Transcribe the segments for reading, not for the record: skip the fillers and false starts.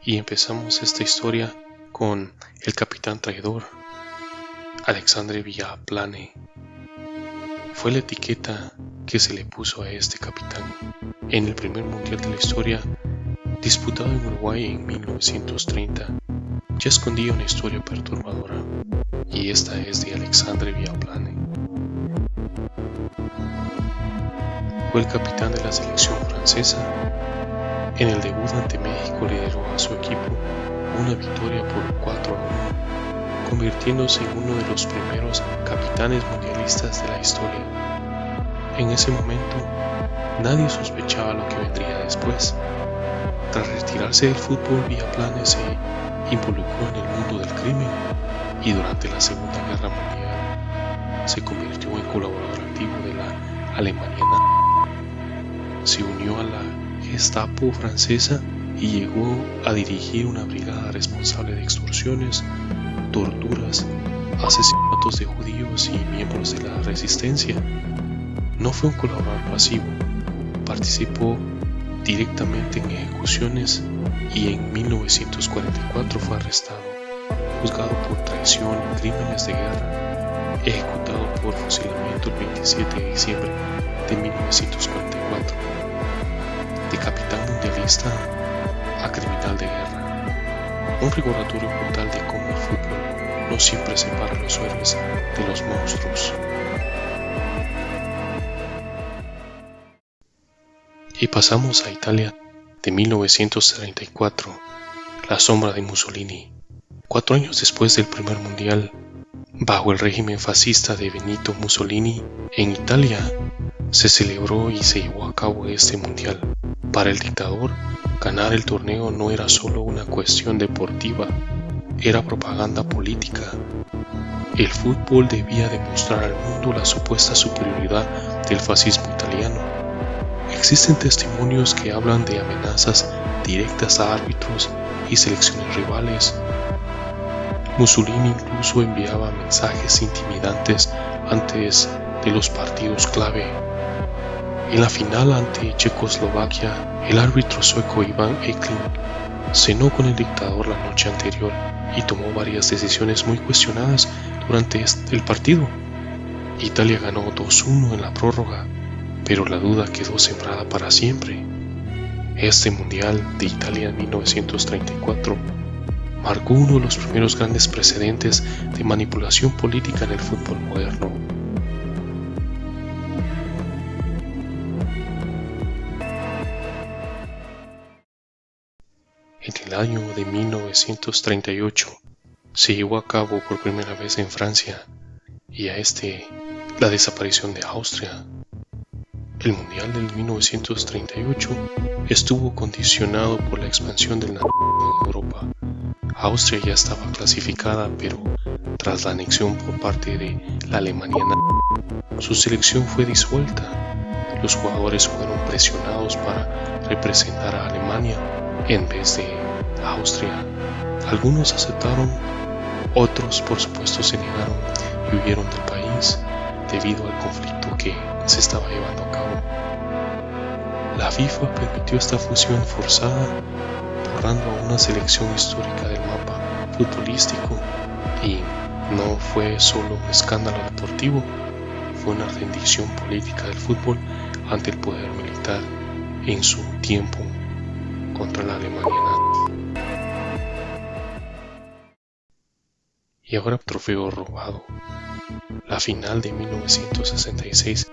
y empezamos esta historia con el capitán traidor, Alexandre Villaplane. Fue la etiqueta que se le puso a este capitán en el primer mundial de la historia disputado en Uruguay en 1930. Ya escondía una historia perturbadora, y esta es de Alexandre Villaplane. Fue el capitán de la selección francesa. En el debut ante México lideró a su equipo una victoria por 4-1, convirtiéndose en uno de los primeros capitanes mundialistas de la historia. En ese momento, nadie sospechaba lo que vendría después. Tras retirarse del fútbol, Villaplane se involucró en el mundo del crimen y durante la Segunda Guerra Mundial se convirtió en colaborador activo de la Alemania nazi. Se unió a la Gestapo francesa y llegó a dirigir una brigada responsable de extorsiones, torturas, asesinatos de judíos y miembros de la resistencia. No fue un colaborador pasivo, participó directamente en ejecuciones y en 1944 fue arrestado, juzgado por traición y crímenes de guerra, ejecutado por fusilamiento el 27 de diciembre de 1944. De capitán mundialista a criminal de guerra. Un recordatorio brutal de cómo el fútbol no siempre separa a los héroes de los monstruos. Y pasamos a Italia de 1934, la sombra de Mussolini. 4 años después del primer mundial, bajo el régimen fascista de Benito Mussolini, en Italia se celebró y se llevó a cabo este mundial. Para el dictador, ganar el torneo no era solo una cuestión deportiva, era propaganda política. El fútbol debía demostrar al mundo la supuesta superioridad del fascismo italiano. Existen testimonios que hablan de amenazas directas a árbitros y selecciones rivales. Mussolini incluso enviaba mensajes intimidantes antes de los partidos clave. En la final ante Checoslovaquia, el árbitro sueco Ivan Eklund cenó con el dictador la noche anterior y tomó varias decisiones muy cuestionadas durante el partido. Italia ganó 2-1 en la prórroga, pero la duda quedó sembrada para siempre. Este Mundial de Italia en 1934 marcó uno de los primeros grandes precedentes de manipulación política en el fútbol moderno. En el año de 1938 se llevó a cabo por primera vez en Francia y la desaparición de Austria. El Mundial del 1938 estuvo condicionado por la expansión del nazismo en Europa. Austria ya estaba clasificada, pero tras la anexión por parte de la Alemania nazi, su selección fue disuelta. Los jugadores fueron presionados para representar a Alemania en vez de Austria. Algunos aceptaron, otros por supuesto se negaron y huyeron del país debido al conflicto que se estaba llevando a cabo. La FIFA permitió esta fusión forzada, borrando a una selección histórica del mapa futbolístico, y no fue solo un escándalo deportivo, fue una rendición política del fútbol ante el poder militar en su tiempo contra la Alemania nazi. Y ahora trofeo robado. La final de 1966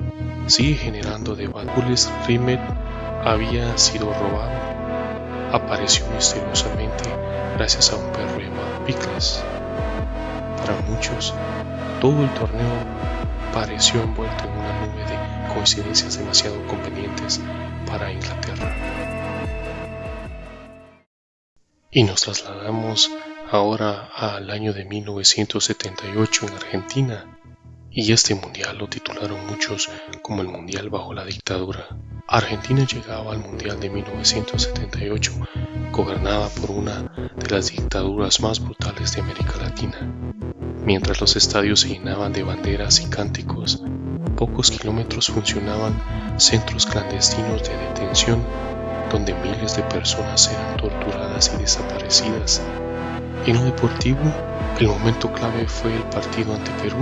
sigue generando debate. Jules Rimet había sido robado. Apareció misteriosamente gracias a un perro llamado Pickles. Para muchos, todo el torneo pareció envuelto en una nube de coincidencias demasiado convenientes para Inglaterra. Y nos trasladamos ahora al año de 1978 en Argentina, y este mundial lo titularon muchos como el mundial bajo la dictadura. Argentina llegaba al mundial de 1978 gobernada por una de las dictaduras más brutales de América Latina. Mientras los estadios se llenaban de banderas y cánticos, pocos kilómetros funcionaban centros clandestinos de detención donde miles de personas eran torturadas y desaparecidas. En lo deportivo, el momento clave fue el partido ante Perú.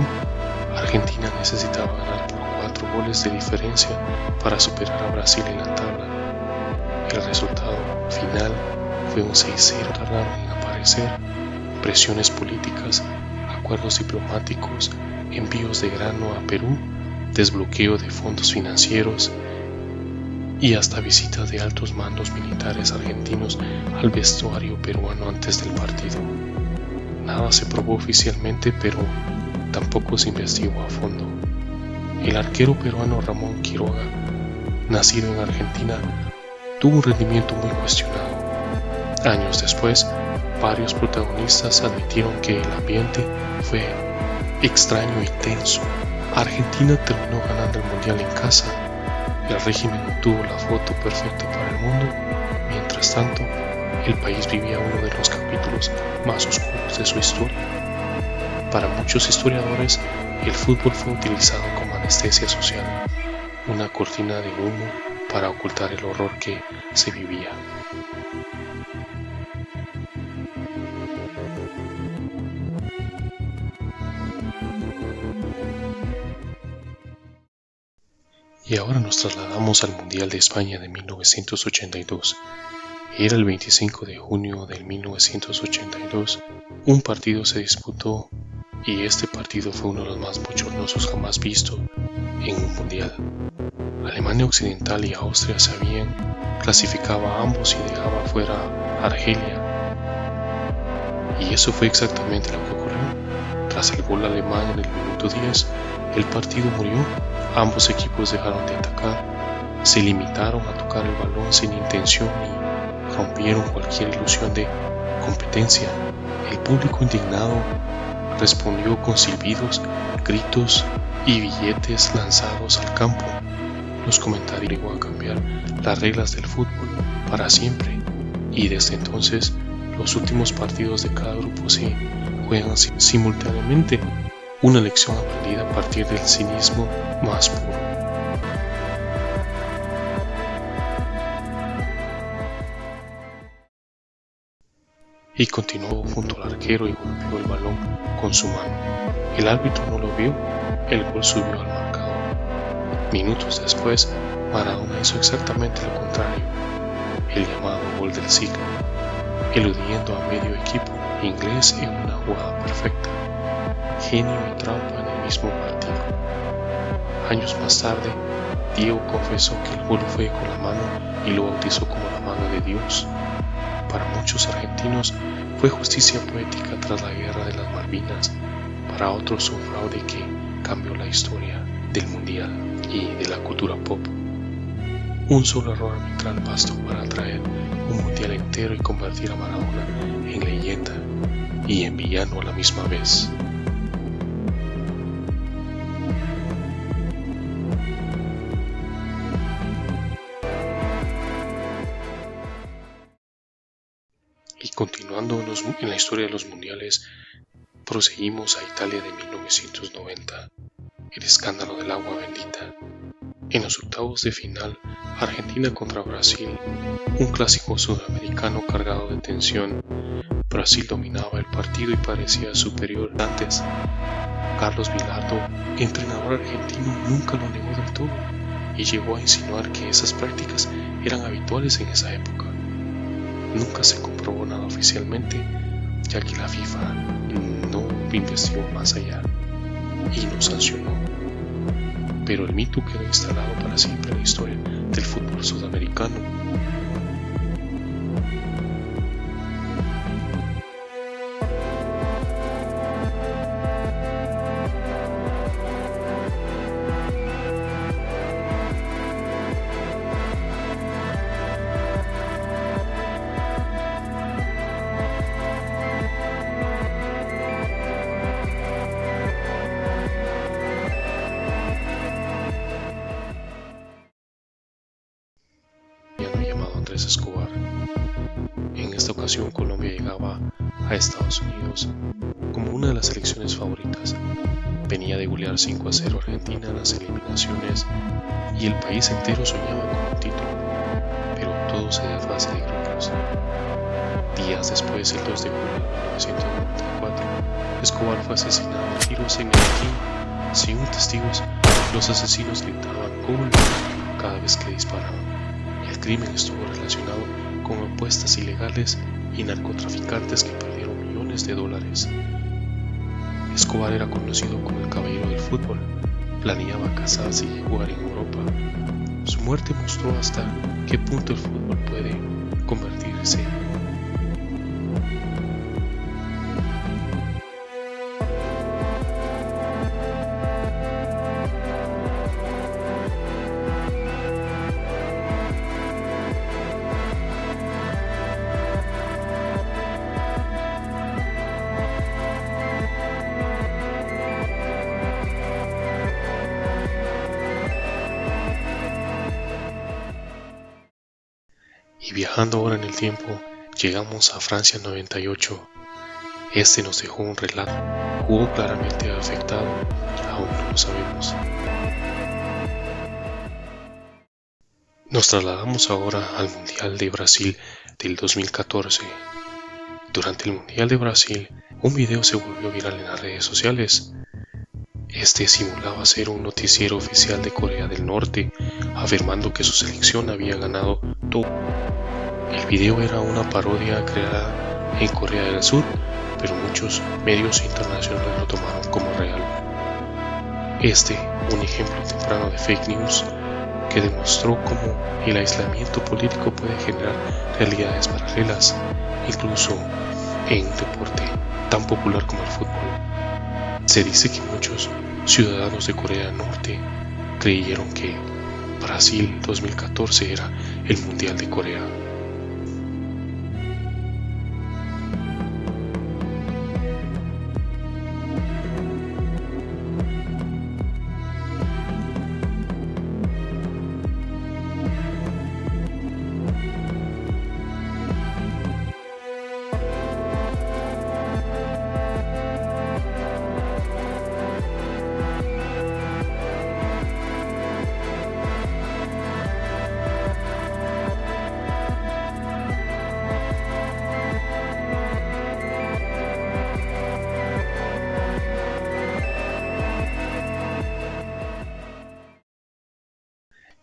Argentina necesitaba ganar por 4 goles de diferencia para superar a Brasil en la tabla. El resultado final fue un 6-0. Tardaron en aparecer presiones políticas, acuerdos diplomáticos, envíos de grano a Perú, desbloqueo de fondos financieros y hasta visitas de altos mandos militares argentinos al vestuario peruano antes del partido. Nada se probó oficialmente, pero tampoco se investigó a fondo. El arquero peruano Ramón Quiroga, nacido en Argentina, tuvo un rendimiento muy cuestionado. Años después, varios protagonistas admitieron que el ambiente fue extraño y tenso. Argentina terminó ganando el Mundial en casa. El régimen obtuvo la foto perfecta para el mundo. Mientras tanto, el país vivía uno de los capítulos más oscuros de su historia. Para muchos historiadores, el fútbol fue utilizado como anestesia social, una cortina de humo para ocultar el horror que se vivía. Y ahora nos trasladamos al Mundial de España de 1982. Era el 25 de junio de 1982. Un partido se disputó y este partido fue uno de los más bochornosos jamás visto en un mundial. Alemania Occidental y Austria se habían clasificado a ambos y dejaba fuera a Argelia. Y eso fue exactamente lo que ocurrió. Tras el gol alemán en el minuto 10, el partido murió. Ambos equipos dejaron de atacar, se limitaron a tocar el balón sin intención y rompieron cualquier ilusión de competencia. El público indignado respondió con silbidos, gritos y billetes lanzados al campo. Los comentarios llegó a cambiar las reglas del fútbol para siempre y desde entonces los últimos partidos de cada grupo se juegan simultáneamente. Una lección aprendida a partir del cinismo más puro. Y continuó junto al arquero y golpeó el balón con su mano. El árbitro no lo vio, el gol subió al marcador. Minutos después, Maradona hizo exactamente lo contrario, el llamado gol del siglo, eludiendo a medio equipo inglés en una jugada perfecta. Genio y trampa en el mismo partido. Años más tarde, Diego confesó que el gol fue con la mano y lo bautizó como la mano de Dios. Para muchos argentinos fue justicia poética tras la guerra de las Malvinas, para otros un fraude que cambió la historia del mundial y de la cultura pop. Un solo error arbitral bastó para traer un mundial entero y convertir a Maradona en leyenda y en villano a la misma vez. Y continuando en la historia de los mundiales, proseguimos a Italia de 1990, el escándalo del agua bendita. En los octavos de final, Argentina contra Brasil, un clásico sudamericano cargado de tensión. Brasil dominaba el partido y parecía superior antes. Carlos Bilardo, entrenador argentino, nunca lo negó del todo y llegó a insinuar que esas prácticas eran habituales en esa época. Nunca se comprobó nada oficialmente, ya que la FIFA no investigó más allá y no sancionó. Pero el mito quedó instalado para siempre en la historia del fútbol sudamericano. Andrés Escobar. En esta ocasión Colombia llegaba a Estados Unidos como una de las selecciones favoritas. Venía de golear 5-0 a Argentina en las eliminaciones y el país entero soñaba con un título, pero todo de fase de grupos. Días después, el 2 de julio de 1994, Escobar fue asesinado a tiros en Medellín. Según testigos, los asesinos gritaban "gol" cada vez que disparaban. El crimen estuvo relacionado con apuestas ilegales y narcotraficantes que perdieron millones de dólares. Escobar era conocido como el caballero del fútbol. Planeaba casarse y jugar en Europa. Su muerte mostró hasta qué punto el fútbol puede convertirse Y viajando ahora en el tiempo, llegamos a Francia 98. Este nos dejó un relato. ¿Jugó claramente afectado? Aún no lo sabemos. Nos trasladamos ahora al Mundial de Brasil del 2014. Durante el Mundial de Brasil, un video se volvió viral en las redes sociales. Este simulaba ser un noticiero oficial de Corea del Norte, afirmando que su selección había ganado todo. El video era una parodia creada en Corea del Sur, pero muchos medios internacionales lo tomaron como real. Un ejemplo temprano de fake news que demostró cómo el aislamiento político puede generar realidades paralelas, incluso en un deporte tan popular como el fútbol. Se dice que muchos ciudadanos de Corea del Norte creyeron que Brasil 2014 era el Mundial de Corea.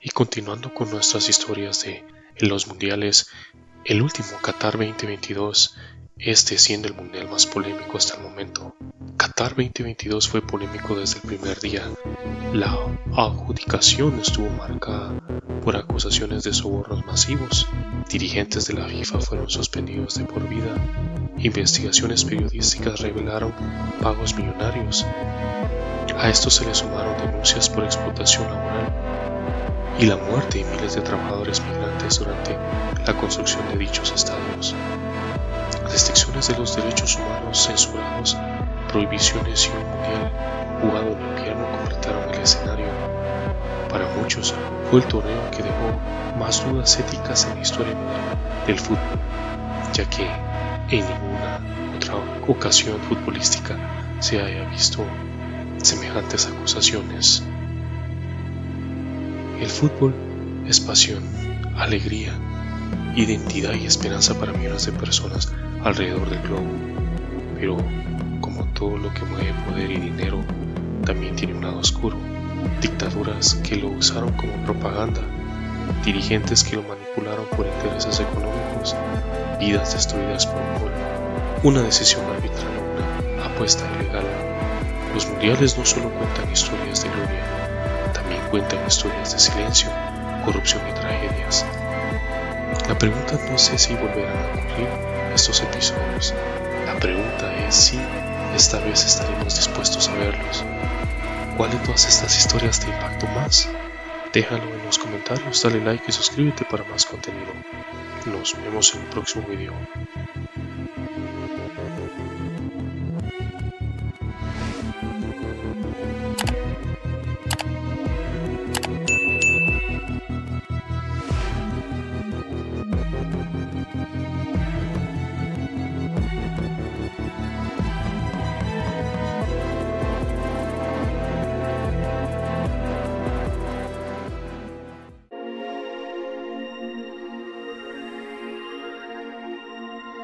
Y continuando con nuestras historias de los mundiales, el último Qatar 2022, siendo el mundial más polémico hasta el momento. Qatar 2022 fue polémico desde el primer día. La adjudicación estuvo marcada por acusaciones de sobornos masivos. Dirigentes de la FIFA fueron suspendidos de por vida. Investigaciones periodísticas revelaron pagos millonarios. A esto se le sumaron denuncias por explotación laboral y la muerte de miles de trabajadores migrantes durante la construcción de dichos estadios. Restricciones de los derechos humanos censurados, prohibiciones y un mundial jugado en invierno completaron el escenario. Para muchos fue el torneo que dejó más dudas éticas en la historia moderna del fútbol, ya que en ninguna otra ocasión futbolística se haya visto semejantes acusaciones. El fútbol es pasión, alegría, identidad y esperanza para millones de personas alrededor del globo. Pero, como todo lo que mueve poder y dinero, también tiene un lado oscuro. Dictaduras que lo usaron como propaganda, dirigentes que lo manipularon por intereses económicos, vidas destruidas por un gol, una decisión arbitral o una apuesta ilegal. Los mundiales no solo cuentan historias de gloria, también cuentan historias de silencio, corrupción y tragedias. La pregunta no es si volverán a ocurrir estos episodios. La pregunta es si esta vez estaremos dispuestos a verlos. ¿Cuál de todas estas historias te impactó más? Déjalo en los comentarios, dale like y suscríbete para más contenido. Nos vemos en el próximo video.